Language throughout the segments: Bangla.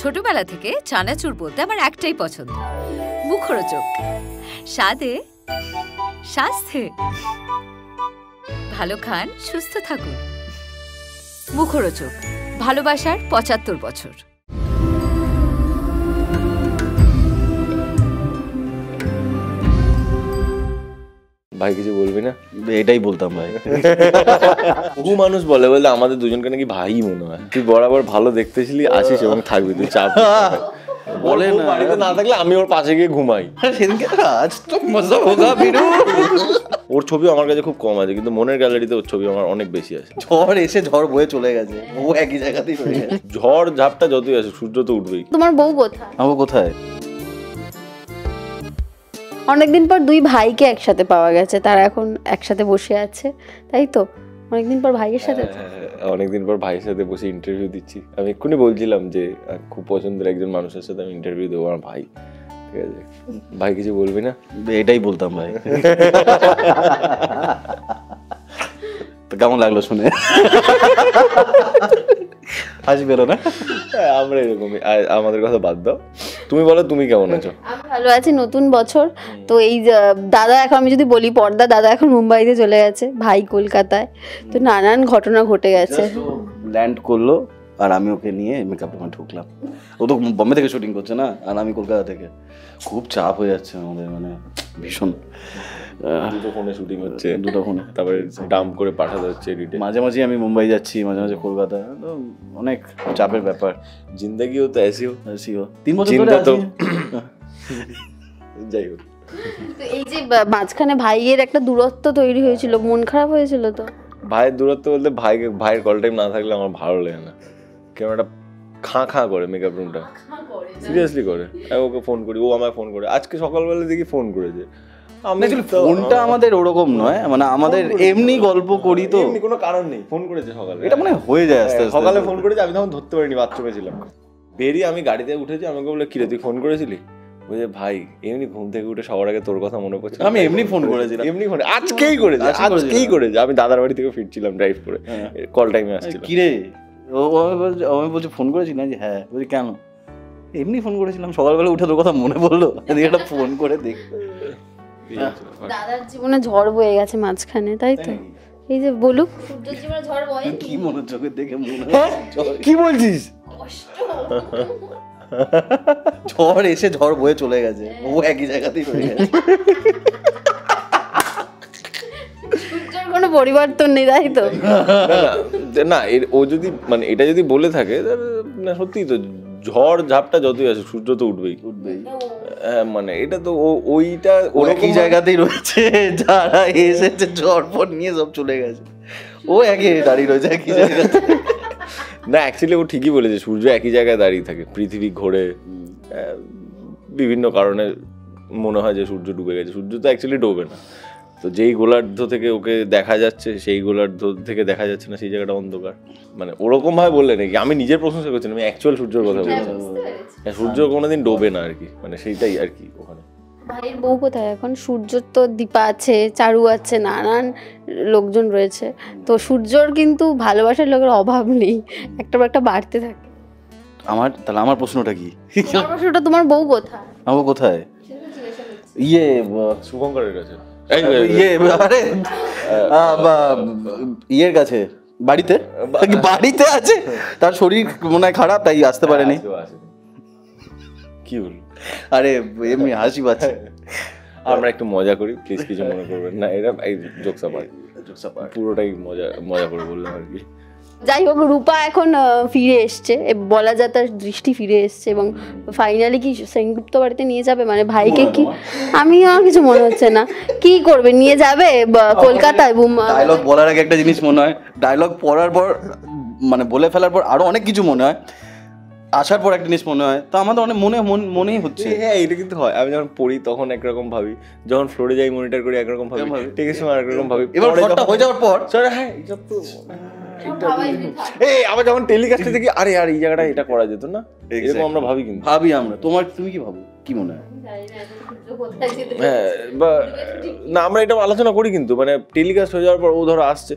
ছোটবেলা থেকে চানাচুর বলতে আমার একটাই পছন্দ, মুখরোচক, স্বাদে স্বাস্থ্যে। ভালো খান, সুস্থ থাকুন। মুখরোচক, ভালোবাসার ৭৫ বছর। ভাই কিছু বলবি না? এটাই বলতাম ভাই। বহু মানুষ বলে আমাদের দুজনকে নাকি ভাই মনে হয়। তুই বরাবর ভালো দেখতেছিলি, আসিস এবং থাকবি, তুই চাপ বলে না। বাড়িতে না থাকলে আমি ওর পাশে গিয়ে ঘুমাই। সেদিনকে আজ তো মজা হোগা বিরু। ওর ছবি আমার কাছে খুব কম আছে, কিন্তু মনের গ্যালারিতে ওর ছবি আমার অনেক বেশি আছে। ঝড় এসে ঝড় বয়ে চলে গেছে, ও একই জায়গাতেই রয়ে গেছে। ঝড় ঝাপটা যতই আসে, সূর্য তো উঠবেই। তোমার বউ কোথায়? আমার কোথায়? অনেকদিন পর দুই ভাইকে একসাথে পাওয়া গেছে, তারা এখন একসাথে বসে আছে, তাই তো? অনেকদিন পর ভাইয়ের সাথে। অনেকদিন পর ভাইয়ের সাথে বসে ইন্টারভিউ দিচ্ছি। আমি এক্ষুনি বলছিলাম যে খুব পছন্দের একজন মানুষের সাথে আমি ইন্টারভিউ দেবো, আমার ভাই। ঠিক আছে ভাই, কিছু বলবি না? এটাই বলতাম ভাই। তো কেমন লাগলো শুনে? হাসি পেলো না? আমরা এরকমই। আমাদের কথা বাদ দাও, তুমি বলো তুমি কেমন আছো? আমি ভালো আছি। নতুন বছর তো এই দাদা, এখন আমি যদি বলি পর্দা, দাদা এখন মুম্বাইতে চলে গেছে, ভাই কলকাতায়। তো নানান ঘটনা ঘটে গেছে। ল্যান্ড করলো আর আমি ওকে নিয়ে মেকআপ রুমে ঢুকলাম। ও তো বম্বে থেকে শুটিং করছে না, আর আমি কলকাতা থেকে। খুব চাপ হয়ে যাচ্ছে আমাদের, মানে ভীষণ। দুটো ফোনে শুটিং হচ্ছে, দুটো ফোনে, তারপরে ডাম্প করে পাঠাতে হচ্ছে এডিটে। মাঝে মাঝে আমি মুম্বাই যাচ্ছি, মাঝে মাঝে কলকাতা। তো অনেক চাপের ব্যাপার। জিন্দেগি হতো এসিও 3 বছর ধরে আছি। যাই হোক, তো এই যে মাঝখানে ভাইয়ের একটা দূরত্ব তৈরি হয়েছিল, মন খারাপ হয়েছিল তো? ভাইয়ের দূরত্ব বলতে ভাইয়ের কল টাইম না থাকলে আমার ভালো লাগে না। কেমন একটা খাঁ করে মেকআপ রুমটা, সিরিয়াসলি করে। ওকে ফোন করি, ও আমায় ফোন করে। আজকে সকালবেলা দেখি ফোন করেছে। ফোনটা আমাদের ওরকম নয়, মানে আমাদের এমনি গল্প করি, তো কোনো কারণ নেই। ফোন করেছে সকালে, এটা মানে হয়ে যায় আস্তে আস্তে। সকালে ফোন করেছে, আমি তখন ধরতে পারিনি, বাথরুমে ছিলাম। বেরিয়ে আমি গাড়িতে উঠেছি, আমাকে বলে কিরে তুই ফোন করেছিলি? বলছে ভাই এমনি ঘুম থেকে উঠে সবার আগে তোর কথা মনে পড়ছে। আমি এমনি ফোন করেছিলাম, এমনি ফোন আজকেই করেছে। আমি দাদার বাড়ি থেকে ফিরছিলাম ড্রাইভ করে, কল টাইমে আসছিল। কিরে আমি বলছি ফোন করেছি না? যে হ্যাঁ। বলছি কেন? এমনি ফোন করেছিলাম, সকালবেলা উঠে তোর কথা মনে পড়লো, একটা ফোন করে দেখ। দাদার জীবনে ঝড় বয়ে গেছে মাঝখানে, তাই তো? এই যে বলুক, সূর্যের জীবনে ঝড় বয়ে। কি মনোযোগের দেখে মনে কি বলছিস? ঝড় এসে ঝড় বয়ে চলে গেছে, ও একই জায়গাতেই রয়ে গেছে। সূর্যের কোনো পরিবর্তন নেই, তাই তো? না, ও যদি মানে এটা যদি বলে থাকে, না সত্যি তো, ঝড় ঝাপটা যতই আসে সূর্য তো উঠবেই। হ্যাঁ, মানে এটা তো ওইটা একই জায়গাতেই রয়েছে। যারা এসেছে ঝড় পড় নিয়ে সব চলে গেছে, ও একই দাঁড়িয়ে রয়েছে একই জায়গাতে। না, অ্যাকচুয়ালি ও ঠিকই বলেছে, সূর্য একই জায়গায় দাঁড়িয়ে থাকে। পৃথিবী ঘোরে, বিভিন্ন কারণে মনে হয় যে সূর্য ডুবে গেছে। সূর্য তো অ্যাকচুয়ালি ডোবে না। তো যেই গোলার্ধ থেকে ওকে দেখা যাচ্ছে, সেই গোলার্ধ থেকে দেখা যাচ্ছে না, সেই জায়গাটা অন্ধকার। মানে ওরকম ভাবে বললে নাকি? আমি নিজের প্রশংসা করছি, আমি অ্যাকচুয়াল সূর্যের কথা বলছি। সূর্য কোনোদিন ডোবে না আর কি, মানে সেইটাই আর কি ওখানে। ভাইয়ের বউ কোথায় এখন? সূর্য তো দীপা আছে, চারু আছে, নানান লোকজন রয়েছে। তো সূর্যর কিন্তু ভালোবাসার লোকের অভাব নেই, একটা বাড়তে থাকে। তাহলে আমার প্রশ্নটা কি? প্রশ্নটা তোমার বউ কোথায়? আমার কোথায়? শুভঙ্করের কাছে, ইয়ের কাছে, বাড়িতে আছে। তার শরীর মনে হয় খারাপ, তাই আসতে পারেনি। কি বলবো? আরে এমনি হাসি পাচ্ছে। আমরা একটু মজা করি, প্লিজ কিছু মনে করবেন না। এটা জোকসা পার্ট, পুরোটাই মজা করে বললাম আর কি। যাই হোক, রূপা এখন ফিরে এসছে, বলা যায় তার দৃষ্টি ফিরে এসছে, এবং ফাইনালি কি সেনগুপ্ত বাড়িতে নিয়ে যাবে? মানে ভাইকে কি, আমার কিছু মনে হচ্ছে না। কি করবে, নিয়ে যাবে কলকাতায়? ডায়লগ বলার আগে একটা জিনিস মনে হয়, ডায়লগ পড়ার পর মানে বলে ফেলার পর আরো অনেক কিছু মনে হয়, আসার পর একটা জিনিস মনে হয়। তো আমাদের অনেক মনেই হচ্ছে। হ্যাঁ, এটা কিন্তু হয়। আমি যখন পড়ি তখন একরকম ভাবি, যখন ফ্লোরে যাই মনিটর করি একরকম ভাবি, টেকের সময় একরকম ভাবি। এবার হয়ে যাওয়ার পর হ্যাঁ, এটা তো এই আবার যখন টেলিকাস্টে দেখি আরে আর এই জায়গাটা এটা করা যেত না, এরকম আমরা ভাবি। কিন্তু ভাবি আমরা, তুমি কি ভাবো, কি মনে হয়? হ্যাঁ, বা না আমরা এটা আলোচনা করি, কিন্তু মানে টেলিকাস্ট হয়ে যাওয়ার পর ও ধরো আসছে,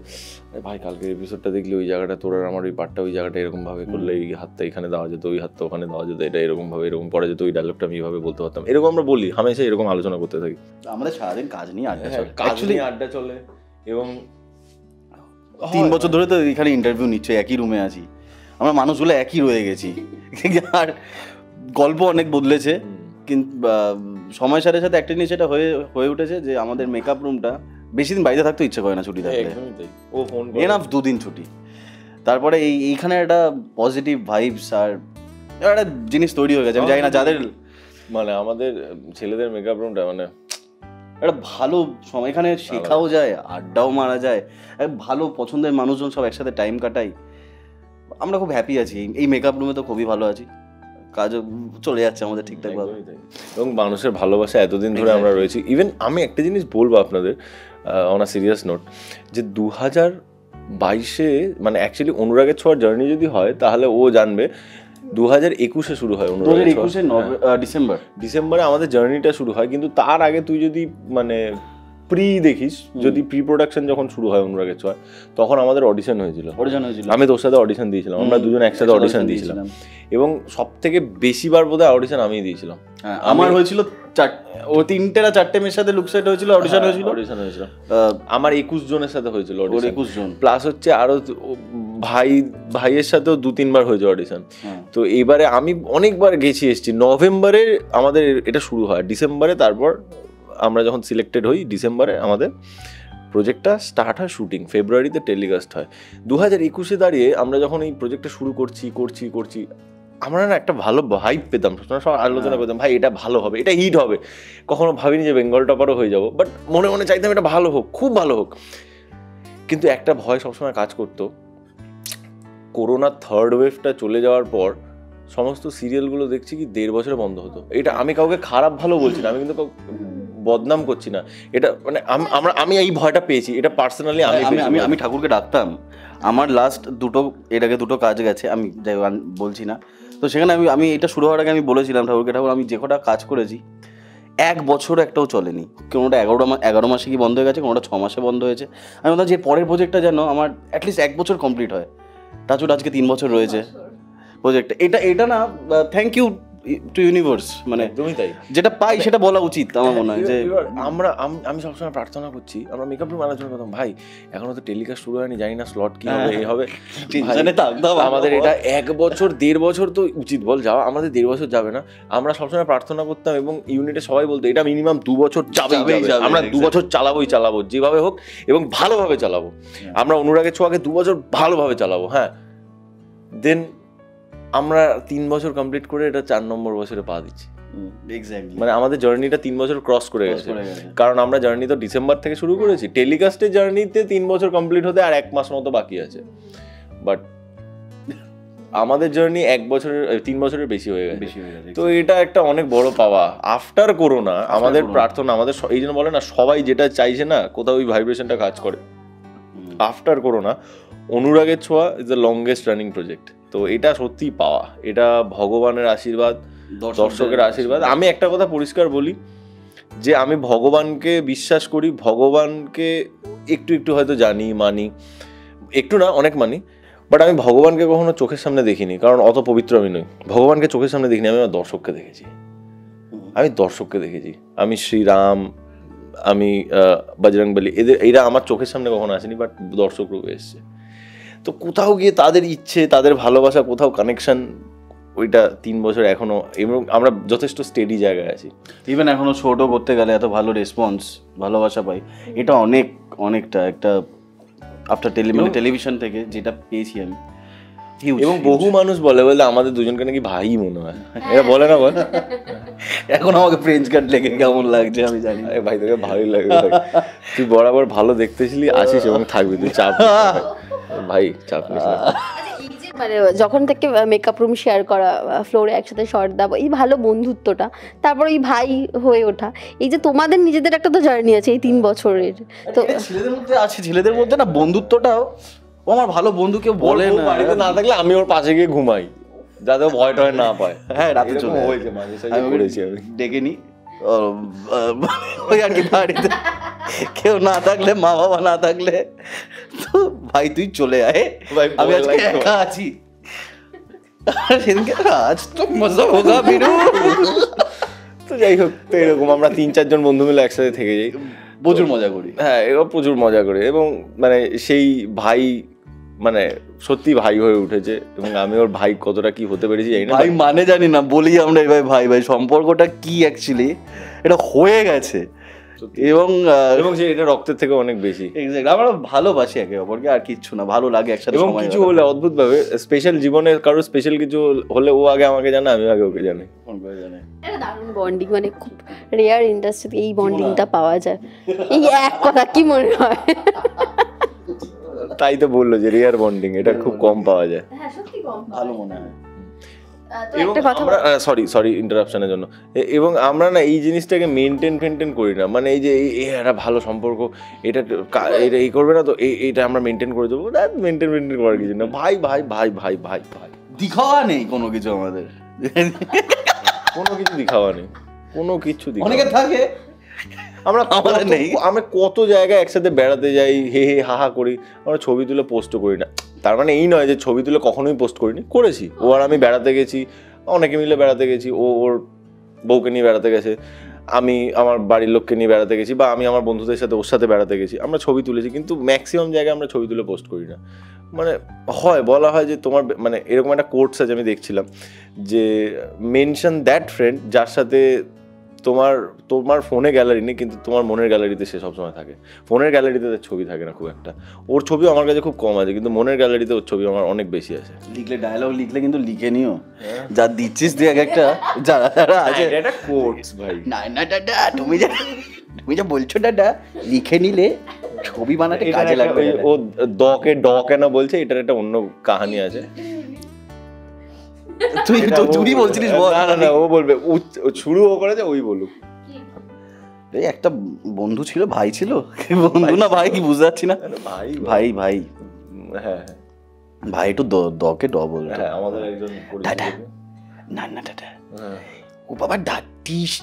ভাই কালকের এপিসোডটা দেখলি ওই জায়গাটা তোর আর আমার ওই পার্টটা ওই জায়গাটা এরকম ভাবে করলে এই হাতটা এখানে দেওয়া যেত, ওই হাতটা ওখানে দেওয়া যেত, এটা এরকম ভাবে এরকম করা যেত, ওই ডায়লগটা আমি এইভাবে বলতে পারতাম, এরকম আমরা বলি হামেশা, এরকম আলোচনা করতে থাকি। আমাদের সারাদিন কাজ নিয়ে আড্ডা চলে, কাজ নিয়ে আড্ডা চলে। এবং 3 বছর ধরে তো এখানে ইন্টারভিউ নিচ্ছে, একই রুমে আছি আমরা, মানুষগুলো একই রয়ে গেছি, আর গল্প অনেক বদলেছে, কিন্তু সময়ের সাথে সাথে একটা জিনিস এটা হয়ে উঠেছে যে আমাদের মেকআপ রুমটা বেশি দিন বাইরে থাকতে ইচ্ছে করে না ছুটি থাকলে, ও ফোন এনাফ 2 দিন ছুটি, তারপরে এইখানে একটা পজিটিভ ভাইবস আর একটা জিনিস তৈরি হয়ে গেছে। আমি জানি না যাদের মানে আমাদের ছেলেদের মেকআপ রুমটা মানে একটা ভালো সময়, এখানে শেখাও যায়, আড্ডাও মারা যায়, ভালো পছন্দের মানুষজন সব একসাথে টাইম কাটাই, আমরা খুব হ্যাপি আছি এই মেকআপ রুমে, তো খুবই ভালো আছি, কাজও চলে যাচ্ছে আমাদের ঠিকঠাক ভাবে, এবং মানুষের ভালোবাসা এতদিন ধরে আমরা রয়েছি। ইভেন আমি একটা জিনিস বলবো আপনাদের অন আ সিরিয়াস নোট, যে 2022-এ মানে অ্যাকচুয়ালি অনুরাগের ছোঁয়ার জার্নি যদি হয় তাহলে ও জানবে 2021-এ শুরু হয়, 2021-এ ডিসেম্বরে আমাদের জার্নিটা শুরু হয়। কিন্তু তার আগে তুই যদি মানে দেখিস, যদি প্রি প্রোডাকশন যখন শুরু হয় অনুরাগের ছোঁয়া, তখন আমাদের অডিশন হয়েছিল, আমি তোর সাথে অডিশন দিয়েছিলাম, আমরা দুজন একসাথে অডিশন দিয়েছিলাম, এবং সব থেকে বেশিবার বোধহয় অডিশন আমিই দিয়েছিলাম। আমার হয়েছিল 3টে না 4টে মেয়ের সাথে লুক সেট হয়েছিল, অডিশন হয়েছিল আমার 21 জনের সাথে হয়েছিল, 21 জন প্লাস হচ্ছে আরো ভাইয়ের সাথেও 2-3 বার হয়েছে অডিশন। তো এইবারে আমি অনেকবার গেছি এসেছি। নভেম্বরে আমাদের এটা শুরু হয়, ডিসেম্বরে তারপর আমরা যখন সিলেক্টেড হই, ডিসেম্বরে আমাদের প্রজেক্টটা স্টার্ট হয়, শুটিং ফেব্রুয়ারিতে টেলিকাস্ট হয়। 2021-এ দাঁড়িয়ে আমরা যখন এই প্রজেক্টটা শুরু করছি আমরা না একটা ভালো ভাইব পেতাম, সব আলোচনা করতাম, ভাই এটা ভালো হবে, এটা হিট হবে। কখনো ভাবিনি যে বেঙ্গল টপারও হয়ে যাবো, বাট মনে মনে চাইতাম এটা ভালো হোক, খুব ভালো হোক। কিন্তু একটা ভয় সবসময় কাজ করতো, করোনার 3rd ওয়েভটা চলে যাওয়ার পর সমস্ত সিরিয়ালগুলো দেখছি কি 1.5 বছরে বন্ধ হতো। এটা আমি কাউকে খারাপ ভালো বলছি না, আমি কিন্তু বদনাম করছি না, এটা মানে আমি এই ভয়টা পেয়েছি, এটা পার্সোনালি আমি ঠাকুরকে ডাকতাম। আমার লাস্ট এর আগে দুটো কাজ গেছে, আমি বলছি না, তো সেখানে আমি এটা শুরু হওয়ার আগে আমি বলেছিলাম ঠাকুরকে, ঠাকুর আমি যে কটা কাজ করেছি 1 বছর একটাও চলেনি, কোনোটা 11 মাসে কি বন্ধ হয়ে গেছে, কোনোটা 6 মাসে বন্ধ হয়েছে। আমি বলতাম যে পরের প্রজেক্টটা যেন আমার অ্যাটলিস্ট 1 বছর কমপ্লিট হয়। তাছাড়া আজকে 3 বছর রয়েছে প্রজেক্টটা, এটা না থ্যাংক ইউ টু ইউনিভার্স, মানে একদমই তাই, যেটা পাই সেটা বলা উচিত আমার মনে হয়। যে আমি সবসময় প্রার্থনা করছি, আমরা মেকআপ রুম আলোচনা করতাম, ভাই এখনো তো টেলিকাস্ট শুরু হয়নি, জানি না স্লট কি হবে, এই হবে, আমাদের এটা 1 বছর 1.5 বছর তো উচিত বল যাওয়া, আমাদের 1.5 বছর যাবে না। আমরা সবসময় প্রার্থনা করতাম এবং ইউনিটে সবাই বলতো এটা মিনিমাম 2 বছর যাবে, আমরা 2 বছর চালাবো যেভাবে হোক, এবং ভালোভাবে চালাবো। আমরা অনুরাগের ছোঁয়াকে 2 বছর ভালোভাবে চালাবো। হ্যাঁ, দেন আমরা 3 বছর কমপ্লিট করে এটা 4 নম্বর বছরে পা দিচ্ছি। মানে আমাদের জার্নিটা 3 বছর ক্রস করে গেছে, কারণ আমরা জার্নি তো ডিসেম্বর থেকে শুরু করেছি, টেলিকাস্টের জার্নিতে 3 বছর কমপ্লিট হতে আর 1 মাস মতো বাকি আছে, বাট আমাদের জার্নি 3 বছরের বেশি হয়ে গেছে। তো এটা একটা অনেক বড় পাওয়া আফটার করোনা। আমাদের প্রার্থনা, আমাদের এই জন্য বলে না সবাই যেটা চাইছে না, কোথাও ওই ভাইব্রেশনটা কাজ করে। আফটার করোনা অনুরাগের ছোঁয়া is the longest running project. তো এটা সত্যি পাওয়া, এটা ভগবানের আশীর্বাদ, দর্শকের আশীর্বাদ। আমি একটা কথা পরিষ্কার বলি যে আমি ভগবানকে বিশ্বাস করি, ভগবানকে একটু হয়তো জানি, মানি, একটু না অনেক মানি, বাট আমি ভগবানকে কখনো চোখের সামনে দেখিনি, কারণ অত পবিত্র আমি নই। ভগবানকে চোখের সামনে দেখিনি, আমি আমার দর্শককে দেখেছি, আমি শ্রীরাম, আমি বজরংবলী, এরা আমার চোখের সামনে কখনো আসেনি, বাট দর্শক রূপে এসছে। তো কোথাও গিয়ে তাদের ইচ্ছে, তাদের ভালোবাসা, কোথাও কানেকশন, ওইটা 3 বছর এখনো, এবং আমরা যথেষ্ট স্টেডি জায়গায় আছি। ইভেন এখনো শোটো করতে গেলে এত ভালো রেসপন্স, ভালোবাসা পাই, এটা অনেকটা একটা আফটার টেলিভিশন থেকে যেটা পেয়েছি আমি। এবং বহু মানুষ বলে আমাদের দুজনকে নাকি ভাই মনে হয়, এটা বলে না বল? এখন আমাকে ফ্রেঞ্চ কাট লেগে কেমন লাগছে আমি জানি। ভাই তোকে ভালোই লাগে, তুই বরাবর ভালো দেখতেছিলি, আসিস এবং থাকবি, তুই চাপ ভাই, চাপ নিস না। মানে যখন থেকে মেকআপ রুম শেয়ার করা, ফ্লোরে একসাথে শর্ট দেওয়া, এই ভালো বন্ধুত্বটা, তারপর এই ভাই হয়ে ওঠা, এই যে তোমাদের নিজেদের একটা তো জার্নি আছে এই 3 বছরের। তো ছেলেদের মধ্যে না বন্ধুত্বটাও ও আমার ভালো বন্ধু, কেউ বলে বলে না বাড়িতে না থাকলে আমি ওর পাশে গিয়ে ঘুমাই, যাতে ও ভয় টয় না পায়। হ্যাঁ, রাতে এরকম চলে যায়। হয়েছে, মাঝে সাঝে আমি করেছি আমি। ডেকে নিই, ওই আর কি, বাড়িতে কেউ না থাকলে, মা বাবা না থাকলে, তো ভাই তুই চলে আয়, ভাই, আমি আজকে বল, একা আছি। আর সেদিনকে আজ তো মজা হোগা বিরু। তো যাই হোক, তো এরকম আমরা 3-4 জন বন্ধু মিলে একসাথে থেকে যাই, প্রচুর মজা করি। হ্যাঁ এবার প্রচুর মজা করে, এবং মানে সেই ভাই মানে সত্যি ভাই হয়ে উঠেছে, এবং আমি ওর ভাই কতটা কি হতে পেরেছি জানি না। ভাই মানে জানি না, বলি আমরা এবার ভাই ভাই, সম্পর্কটা কি অ্যাকচুয়ালি এটা হয়ে গেছে, এবং এবং সে এটা রক্তের থেকে অনেক বেশি। এক্স্যাক্টলি আমরা ভালোবাসি একে অপরকে, আর কিচ্ছু না, ভালো লাগে একসাথে এবং সময় কিছু হলে অদ্ভুত ভাবে স্পেশাল, জীবনে কারোর স্পেশাল কিছু হলে ও আগে আমাকে জানে, আমি আগে ওকে জানি। এটা দারুণ বন্ডিং, মানে খুব রেয়ার ইন্ডাস্ট্রিতে এই বন্ডিংটা পাওয়া যায়। এই এক কথা কি মনে হয়? তাই তো বললো যে রিয়ার বন্ডিং, এটা খুব কম পাওয়া যায়। হ্যাঁ সত্যি কম ভালো মনে হয়। এবং আমরা সরি ইন্টারাপশনের জন্য, এবং আমরা না এই জিনিসটাকে মেনটেন করি না, মানে এই যে এই একটা ভালো সম্পর্ক, এটা এই করবে না তো এইটা আমরা মেনটেন করে দেবো, মেনটেন করার কিছু না, ভাই ভাই ভাই ভাই ভাই ভাই, দিখাওয়া নেই কোনো কিছু আমাদের, কোনো কিছু দিখাওয়া নেই, কোনো কিছু অনেকে থাকে, আমরা আমাদের নেই। আমরা কত জায়গায় একসাথে বেড়াতে যাই, হে হে হা হা করি, আমরা ছবি তুলে পোস্টও করি না। তার মানে এই নয় যে ছবি তুলে কখনোই পোস্ট করিনি, করেছি। ও আর আমি বেড়াতে গেছি, অনেকে মিলে বেড়াতে গেছি, ও ওর বউকে নিয়ে বেড়াতে গেছে, আমি আমার বাড়ির লোককে নিয়ে বেড়াতে গেছি, বা আমি আমার বন্ধুদের সাথে ওর সাথে বেড়াতে গেছি, আমরা ছবি তুলেছি, কিন্তু ম্যাক্সিমাম জায়গায় আমরা ছবি তুলে পোস্ট করি না। মানে বলা হয় যে তোমার মানে এরকম একটা কোটস আছে, আমি দেখছিলাম যে মেনশন দ্যাট ফ্রেন্ড যার সাথে তোমার ফোনে গ্যালারি নেই, কিন্তু তোমার মনের গ্যালারিতে সে সবসময় থাকে। ফোনের গ্যালারিতে তার ছবি থাকে না খুব একটা, ওর ছবিও আমার কাছে খুব কম আছে, কিন্তু মনের গ্যালারিতে ওর ছবি আমার অনেক বেশি আছে। লিখলে ডায়লগ লিখলে কিন্তু লিখে নিও, যা দিচ্ছিস তুই এক একটা, যারা যারা আছে এটা কোটস ভাই, না না দাদা, তুমি যা বলছো দাদা, লিখে নিলে ছবি বানাতে কাজে লাগবে। ও ড কেন বলছে, এটার একটা অন্য কাহিনী আছে। তুই বলছিলিস বল। না ও বলবে, শুরু ও করেছে, ওই বলুক। এই একটা বন্ধু ছিল, ভাই ছিল, বন্ধু না ভাই কি বুঝতে পারছি না, ভাই ভাই ভাই হ্যাঁ ভাই একটু দকে ড বলতো। হ্যাঁ, আমাদের একজন দাদা, না না দাদা, ও বাবা ডাটিস,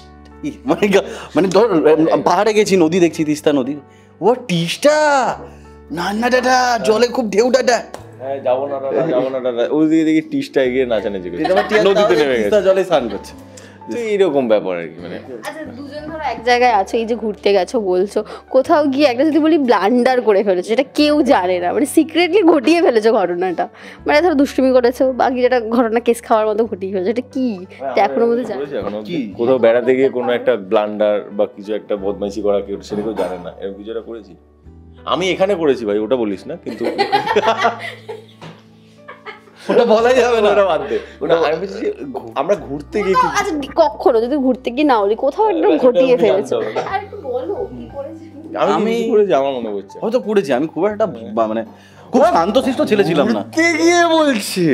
মানে ধর পাহাড়ে গেছি, নদী দেখছি, তিস্তা নদী, ও টিসটা, না না দাদা জলে খুব ঢেউ দাদা, হ্যাঁ যাবো না দাদা, ওই দিকে দেখি টিসটা এগিয়ে নাচানাচি করছে, নদীতে নেমে গেছে, তিস্তা জলে স্নান করছে। তো এইরকম ব্যাপার আর কি। মানে আচ্ছা, দুজন ধরো এক জায়গায় আছো, এই যে ঘুরতে গেছো বলছো, কোথাও গিয়ে একটা যদি বলি ব্লান্ডার করে ফেলেছো, যেটা কেউ জানে না, মানে সিক্রেটলি ঘটিয়ে ফেলেছো ঘটনাটা, মানে ধরো দুষ্টুমি করেছো, বাকি যেটা ঘটনা কেস খাওয়ার মতো ঘটিয়ে ফেলেছো, এটা কি এখনো মধ্যে জানো? কোথাও বেড়াতে গিয়ে কোনো একটা ব্লান্ডার বা কিছু একটা বদমাইশি করা, কেউ সেটা কেউ জানে না, এরকম কিছু একটা করেছি আমি। এখানে করেছি ভাই, ওটা বলিস না, কিন্তু ওটা বলাই যাবে না, ওটা বাদ দে। ওটা আমি বলছি আমরা ঘুরতে গিয়েছি, আচ্ছা কখনো যদি ঘুরতে গিয়ে না হলে কোথাও একদম ঘটিয়ে ফেলেছো, আর একটু বলো কি করেছো? আমি করেছি আমার মনে হচ্ছে, হয়তো করেছি আমি, খুব একটা মানে খুব শান্তশিষ্ট ছেলে ছিলাম না। ঘুরতে গিয়ে বলছি,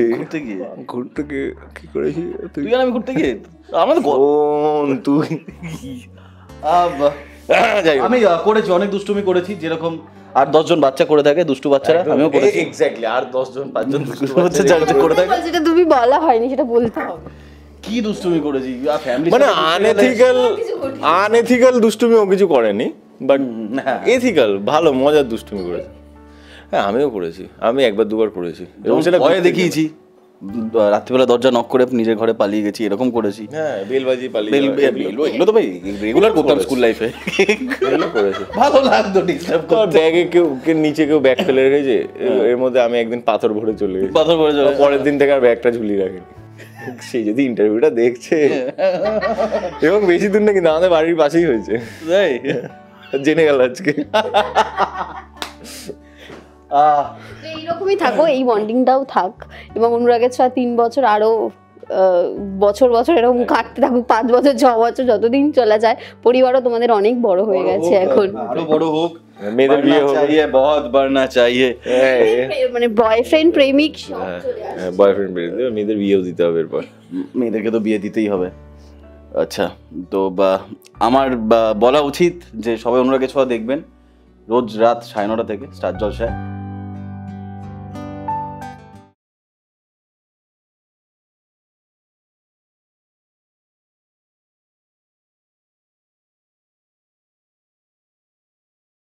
ঘুরতে গিয়ে কি করেছি তুই আর আমি ঘুরতে গিয়ে আমাদের তুই আমি করেছি, অনেক দুষ্টুমি করেছি, যেরকম 8-10 জন বাচ্চা করে থাকে, দুষ্টু বাচ্চারা, আমিও করেছি। এক্স্যাক্টলি, আর 10 জন 5 জন করে থাকে। যেটা তুমি বলা হয়নি সেটা বলতে হবে। কি দুষ্টুমি করেছি, ফ্যামিলি মানে আনএথিক্যাল দুষ্টুমি ও কিছু করেনি, বাট এথিক্যাল ভালো মজার দুষ্টুমি করেছে। হ্যাঁ আমিও করেছি, আমি 1-2 করেছি, এবং সেটা ভয়ে দেখিয়েছি, রাত্রিবেলা দরজা নক করে নিজের ঘরে পালিয়ে গেছি, এরকম করেছি। হ্যাঁ বেলবাজি পালিয়ে, এগুলো তো ভাই রেগুলার করতাম স্কুল লাইফে, এগুলো করেছি। ভালো লাগতো ডিস্টার্ব তো ব্যাগে কেউ নিচে কেউ ব্যাগ ফেলে রেখেছে, এর মধ্যে আমি একদিন পাথর ভরে চলে গেছি, পাথর ভরে চলে, পরের দিন থেকে আর ব্যাগটা ঝুলিয়ে রাখিনি। সে যদি ইন্টারভিউটা দেখছে, এবং বেশি দূর নাকি, আমাদের বাড়ির পাশেই হয়েছে, জেনে গেল আজকে। এইরকমই থাকো, এই বন্ডিংটাও থাক, এবং অনুরাগের 3 বছর আরো বছর এরকম কাটতে থাকুক, 5 বছর 6 বছর, যতদিন চলে যায়। পরিবারও তোমাদের অনেক বড় হয়ে গেছে এখন, আরো বড় হোক, মেয়েদের বিয়ে চাইয়ে, বহুত বাড়না চাইয়ে, মানে বয়ফ্রেন্ড প্রেমিক বয়ফ্রেন্ড মেয়েদের বিয়েও দিতে হবে এরপর, মেয়েদেরকে তো বিয়ে দিতেই হবে। আচ্ছা, তো আমার বলা উচিত যে সবাই অনুরাগের ছোঁয়া দেখবেন, রোজ রাত 9:30 থেকে স্টার জলসায়।